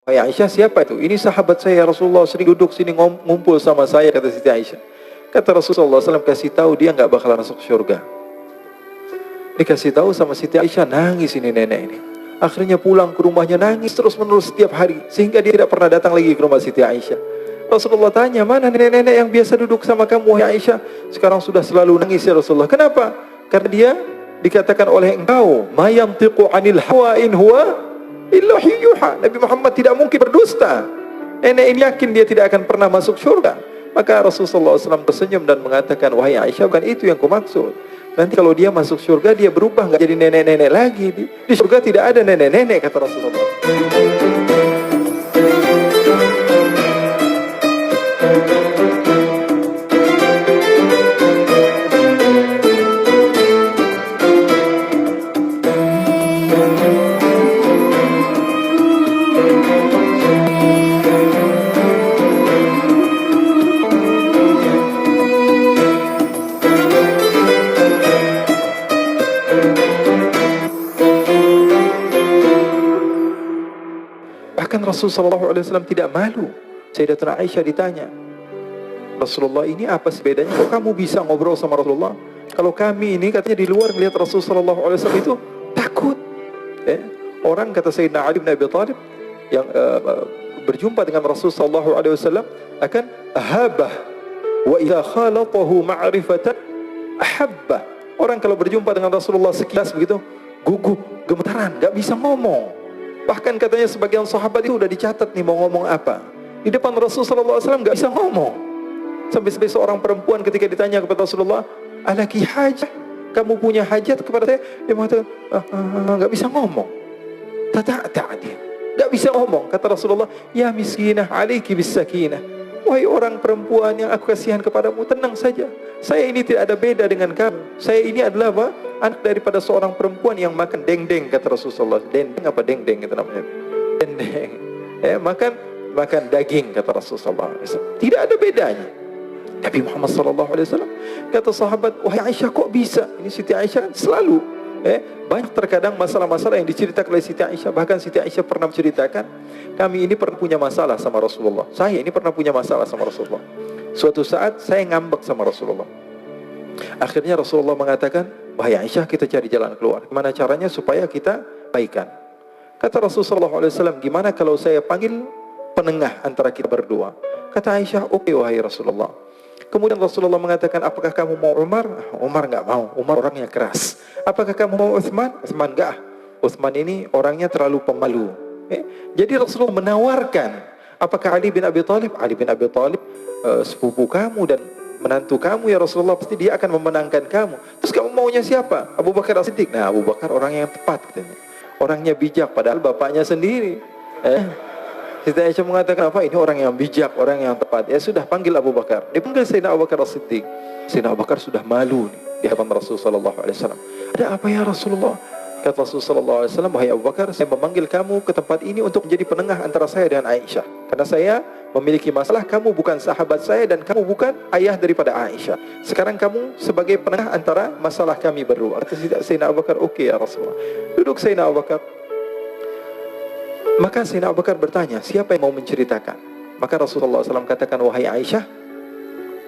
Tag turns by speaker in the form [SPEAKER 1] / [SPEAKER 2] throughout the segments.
[SPEAKER 1] "Wahai Aisyah, siapa itu?" "Ini sahabat saya, Rasulullah sering duduk sini ngumpul sama saya," kata Siti Aisyah. Kata Rasulullah SAW, "Kasih tahu dia nggak bakal masuk surga." Dikasih tahu sama Siti Aisyah, nangis ini nenek ini. Akhirnya pulang ke rumahnya nangis terus menerus setiap hari, sehingga dia tidak pernah datang lagi ke rumah Siti Aisyah. Rasulullah tanya, "Mana nenek-nenek yang biasa duduk sama kamu, wahai Aisyah? Sekarang sudah selalu nangis ya Rasulullah." "Kenapa?" "Karena dia dikatakan oleh engkau, ma yantiqu 'anil hawa in huwa illa yuha." Nabi Muhammad tidak mungkin berdusta. Nenek ini yakin dia tidak akan pernah masuk surga. Maka Rasulullah SAW tersenyum dan mengatakan, "Wahai Aisyah, bukan itu yang kumaksud. Nanti kalau dia masuk surga, dia berubah, nggak jadi nenek-nenek lagi. Di surga tidak ada nenek-nenek," kata Rasulullah. Bahkan Rasulullah SAW tidak malu. Sayyidatuna Aisyah ditanya, "Rasulullah, ini apa sih bedanya? Kok kamu bisa ngobrol sama Rasulullah? Kalau kami ini katanya di luar melihat Rasulullah SAW itu takut." Orang kata Sayyidina Ali bin Abi Thalib yang berjumpa dengan Rasulullah SAW akan ahabah wa idza khalatahu ma'rifatan ahabbah. Orang kalau berjumpa dengan Rasulullah sekilas begitu gugup, gemetaran, gak bisa ngomong. Bahkan katanya sebagian sahabat itu udah dicatat nih mau ngomong apa. Di depan Rasulullah SAW gak bisa ngomong. Sampai seorang perempuan ketika ditanya kepada Rasulullah, "Alaki hajat? Kamu punya hajat kepada saya?" Dia mengatakan, gak bisa ngomong. Tata dia, gak bisa ngomong. Kata Rasulullah, "Ya miskinah, alaiki bis sakinah." Wahai orang perempuan yang aku kasihan kepadamu, tenang saja. Saya ini tidak ada beda dengan kamu. Saya ini adalah apa? Anak daripada seorang perempuan yang makan dendeng, kata Rasulullah. Dendeng apa dendeng itu namanya? Dendeng. Makan daging, kata Rasulullah. Tidak ada bedanya. Nabi Muhammad SAW kata sahabat, "Wahai Aisyah, kok bisa?" Ini Siti Aisyah kan selalu banyak terkadang masalah-masalah yang diceritakan oleh Siti Aisyah. Bahkan Siti Aisyah pernah menceritakan, "Kami ini pernah punya masalah sama Rasulullah. Saya ini pernah punya masalah sama Rasulullah. Suatu saat saya ngambek sama Rasulullah. Akhirnya Rasulullah mengatakan, 'Wahai Aisyah, kita cari jalan keluar. Gimana caranya supaya kita baikan?' Kata Rasulullah SAW, 'Gimana kalau saya panggil penengah antara kita berdua?' Kata Aisyah, 'Oke, wahai Rasulullah.' Kemudian Rasulullah mengatakan, 'Apakah kamu mau Umar?' Umar nggak mau. Umar orangnya keras. 'Apakah kamu mau Utsman?' Utsman nggak. Utsman ini orangnya terlalu pemalu. Jadi Rasulullah menawarkan, 'Apakah Ali bin Abi Thalib?' Ali bin Abi Thalib sepupu kamu dan menantu kamu ya Rasulullah, pasti dia akan memenangkan kamu. Terus kamu maunya siapa?' Abu Bakar As-Siddiq. Nah, Abu Bakar orang yang tepat katanya. Orangnya bijak, padahal bapaknya sendiri. Siti Aisyah mengatakan, "Apa ini orang yang bijak, orang yang tepat." Ya sudah, panggil Abu Bakar. Dipanggil Sayyidina Abu Bakar As-Siddiq. Sayyidina Abu Bakar sudah malu nih, di hadapan Rasulullah SAW. "Ada apa ya Rasulullah?" Kata Rasulullah SAW, "Wahai Abu Bakar, saya memanggil kamu ke tempat ini untuk menjadi penengah antara saya dengan Aisyah. Karena saya memiliki masalah, kamu bukan sahabat saya dan kamu bukan ayah daripada Aisyah. Sekarang kamu sebagai penengah antara masalah kami berdua." Kata Sayyidina Abu Bakar, "Oke ya Rasulullah." Duduk Sayyidina Abu Bakar. Maka Sayyidina Abu Bakar bertanya, "Siapa yang mau menceritakan?" Maka Rasulullah SAW katakan, "Wahai Aisyah,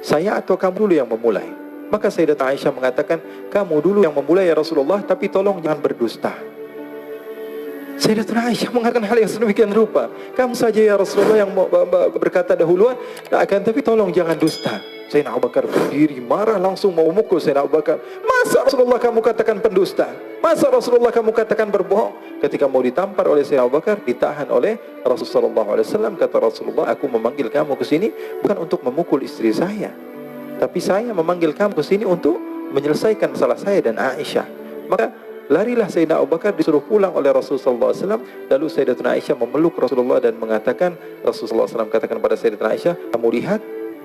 [SPEAKER 1] saya atau kamu dulu yang memulai?" Maka Sayyidatuna Aisyah mengatakan, "Kamu dulu yang memulai ya Rasulullah, tapi tolong jangan berdusta." Sayyidatuna Aisyah mengatakan hal yang sedemikian rupa, "Kamu saja ya Rasulullah yang berkata dahuluan, akan tapi tolong jangan dusta." Sayyidina Abu Bakar berdiri, marah, langsung mau memukul Sayyidina Abu Bakar. "Masa Rasulullah kamu katakan pendusta? Masa Rasulullah kamu katakan berbohong?" Ketika mau ditampar oleh Sayyidina Abu Bakar, ditahan oleh Rasulullah SAW. Kata Rasulullah, "Aku memanggil kamu ke sini bukan untuk memukul istri saya, tapi saya memanggil kamu ke sini untuk menyelesaikan masalah saya dan Aisyah." Maka larilah Sayyidina Abu Bakar, disuruh pulang oleh Rasulullah SAW. Lalu Sayyidatuna Aisyah memeluk Rasulullah dan mengatakan, Rasulullah SAW katakan pada Sayyidatuna Aisyah, "Kamu lihat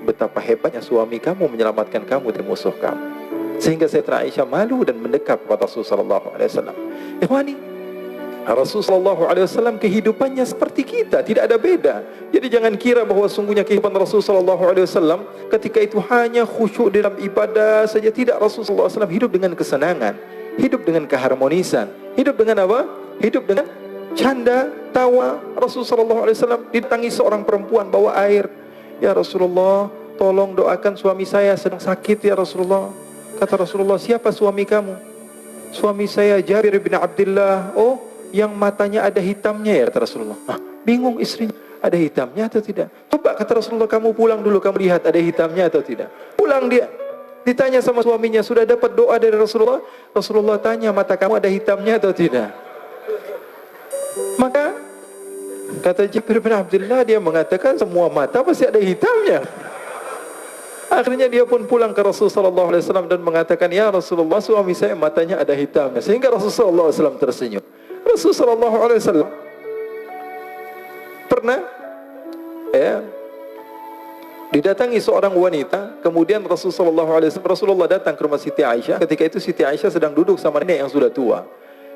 [SPEAKER 1] betapa hebatnya suami kamu menyelamatkan kamu dari musuh kamu." Sehingga Sayyidatuna Aisyah malu dan mendekat kepada Rasulullah SAW. Ikhwani, Rasulullah SAW kehidupannya seperti kita, tidak ada beda. Jadi jangan kira bahwa sungguhnya kehidupan Rasulullah SAW ketika itu hanya khusyuk dalam ibadah saja. Tidak, Rasulullah SAW hidup dengan kesenangan, hidup dengan keharmonisan, hidup dengan apa? Hidup dengan canda, tawa. Rasulullah SAW didatangi seorang perempuan bawa air. Ya Rasulullah, tolong doakan suami saya sedang sakit ya Rasulullah. Kata Rasulullah, siapa suami kamu? Suami saya Jabir bin Abdullah. Oh, yang matanya ada hitamnya ya, kata Rasulullah. Bingung istrinya, ada hitamnya atau tidak? Coba, kata Rasulullah, kamu pulang dulu, kamu lihat ada hitamnya atau tidak. Pulang dia, ditanya sama suaminya, sudah dapat doa dari Rasulullah? Rasulullah tanya, mata kamu ada hitamnya atau tidak? Maka kata Jabir bin Abdullah, dia mengatakan semua mata pasti ada hitamnya. Akhirnya dia pun pulang ke Rasulullah SAW dan mengatakan, ya Rasulullah, suami saya matanya ada hitamnya. Sehingga Rasulullah SAW tersenyum. Rasulullah SAW pernah didatangi seorang wanita. Kemudian Rasulullah datang ke rumah Siti Aisyah. Ketika itu Siti Aisyah sedang duduk sama nenek yang sudah tua.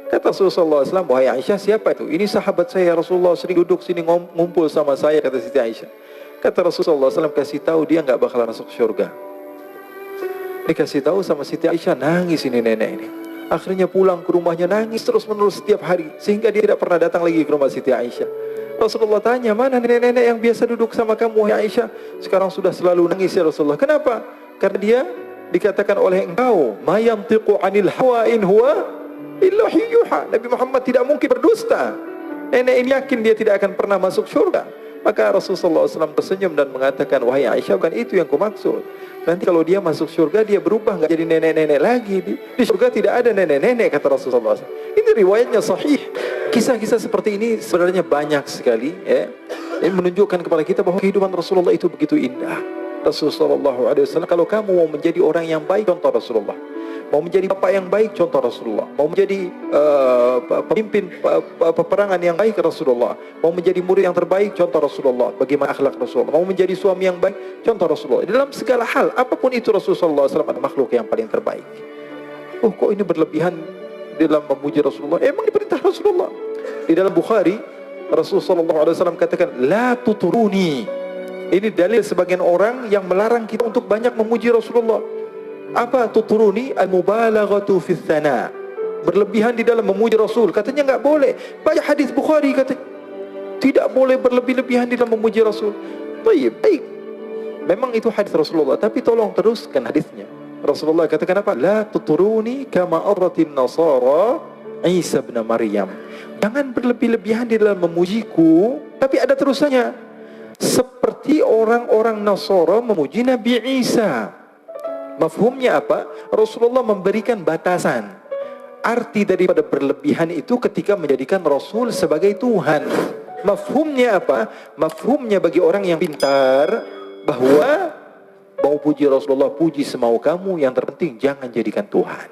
[SPEAKER 1] Kata Rasulullah SAW, wahai Aisyah, siapa itu? Ini sahabat saya, Rasulullah sering duduk sini ngumpul sama saya, kata Siti Aisyah. Kata Rasulullah SAW, kasih tahu dia nggak bakalan masuk surga. Dikasih tahu sama Siti Aisyah, nangis ini nenek ini. Akhirnya pulang ke rumahnya, nangis terus menerus setiap hari, sehingga dia tidak pernah datang lagi ke rumah Siti Aisyah. Rasulullah tanya, mana nenek-nenek yang biasa duduk sama kamu, wahai Aisyah? Sekarang sudah selalu nangis ya Rasulullah. Kenapa? Karena dia dikatakan oleh engkau, ma yantiqu anil hawa in huwa illa yuha. Nabi Muhammad tidak mungkin berdusta. Nenek ini yakin dia tidak akan pernah masuk surga. Maka Rasulullah SAW tersenyum dan mengatakan, wahai Aisyah, bukan itu yang kumaksud. Nanti kalau dia masuk surga, dia berubah, nggak jadi nenek-nenek lagi. Di surga tidak ada nenek-nenek, kata Rasulullah SAW. Ini riwayatnya sahih. Kisah-kisah seperti ini sebenarnya banyak sekali. Ini menunjukkan kepada kita bahwa kehidupan Rasulullah itu begitu indah. Rasulullah SAW, kalau kamu mau menjadi orang yang baik, contoh Rasulullah. Mau menjadi bapak yang baik, contoh Rasulullah. Mau menjadi pemimpin peperangan yang baik, Rasulullah. Mau menjadi murid yang terbaik, contoh Rasulullah. Bagaimana akhlak Rasulullah. Mau menjadi suami yang baik, contoh Rasulullah. Dalam segala hal, apapun itu Rasulullah SAW adalah makhluk yang paling terbaik. Oh, kok ini berlebihan dalam memuji Rasulullah? Emang diperintah Rasulullah. Di dalam Bukhari, Rasulullah SAW katakan, la tuturuni. Ini dalil sebagian orang yang melarang kita untuk banyak memuji Rasulullah. Apa tuturuni? Al-mubalaghatu fi tsana. Berlebihan di dalam memuji Rasul. Katanya enggak boleh. Banyak hadis Bukhari katanya tidak boleh berlebih-lebihan di dalam memuji Rasul. Baik. Memang itu hadis Rasulullah, tapi tolong teruskan hadisnya. Rasulullah katakan apa? La tuturuni kama arratin nasara Isa bin Maryam. Jangan berlebih-lebihan di dalam memujiku, tapi ada terusannya. Seperti orang-orang Nasara memuji Nabi Isa. Mafhumnya apa? Rasulullah memberikan batasan. Arti daripada berlebihan itu ketika menjadikan Rasul sebagai Tuhan. Mafhumnya apa? Mafhumnya bagi orang yang pintar, bahwa mau puji Rasulullah, puji semau kamu, yang terpenting jangan jadikan Tuhan.